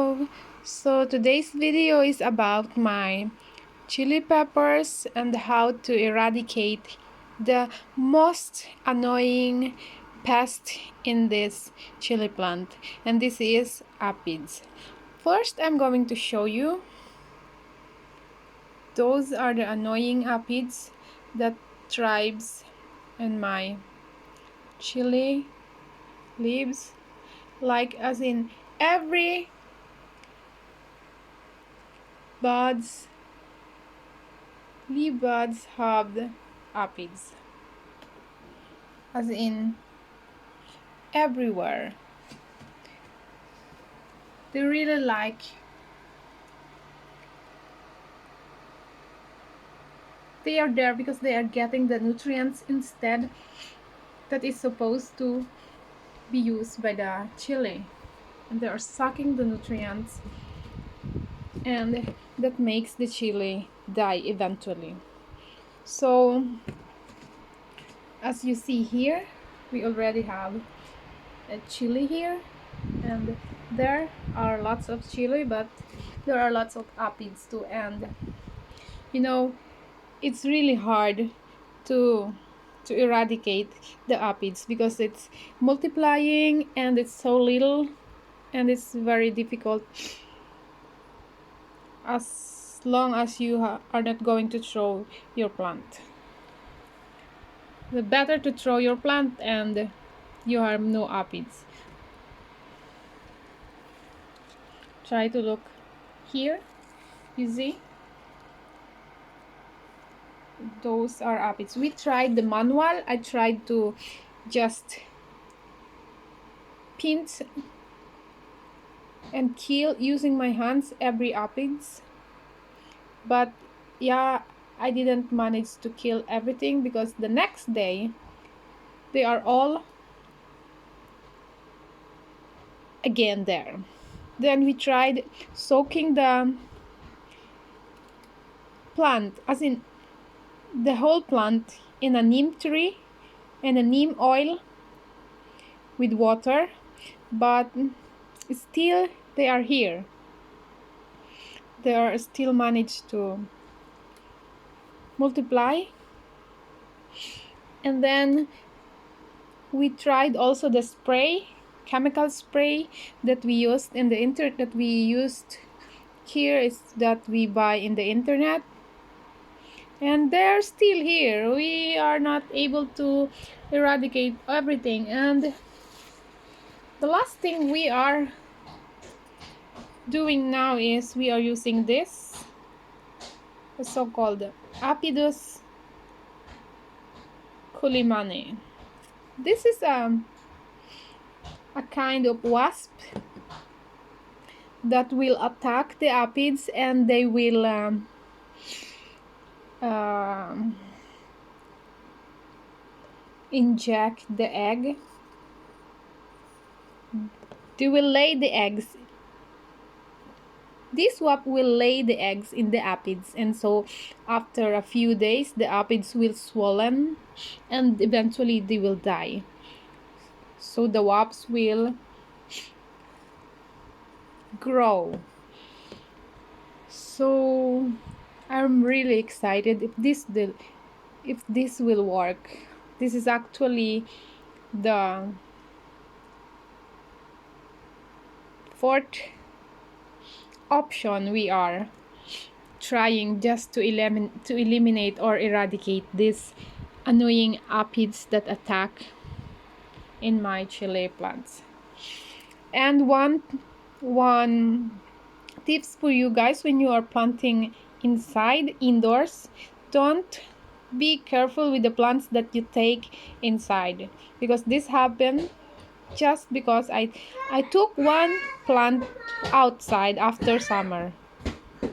Hello, so today's video is about my chili peppers and how to eradicate the most annoying pest in this chili plant, and this is aphids. First, I'm going to show you. Those are the annoying aphids that thrives in my chili leaves, like as in every leaf buds have the aphids, as in everywhere. They really like they are there because they are getting the nutrients instead that is supposed to be used by the chili, and they are sucking the nutrients, and that makes the chili die eventually. So as you see here, we already have a chili here, and there are lots of chili, but there are lots of aphids too, and you know, it's really hard to eradicate the aphids because it's multiplying and it's so little, and it's very difficult as long as you are not going to throw your plant. The better to throw your plant and you have no aphids. Try to look here, you see, those are aphids. We tried the manual. I tried to just pinch and kill using my hands every aphids, but yeah, I didn't manage to kill everything because the next day they are all again there. Then we tried soaking the plant, as in the whole plant, in a neem tree and a neem oil with water, but still they are here. They are still managed to multiply. And then we tried also the spray, chemical spray that we used in the internet, that we used here is that we buy in the internet, and they're still here. We are not able to eradicate everything, and the last thing we are doing now is we are using this, the so-called Aphids culimani. This is a kind of wasp that will attack the aphids, and they will inject the egg. They will lay the eggs. This wasp will lay the eggs in the aphids, and so after a few days the aphids will swollen and eventually they will die. So the wasps will grow. So I'm really excited if this will work. This is actually the fourth option we are trying just to eliminate or eradicate these annoying aphids that attack in my chili plants. And one tips for you guys: when you are planting indoors, don't be careful with the plants that you take inside, because this happened just because I took one plant outside after summer,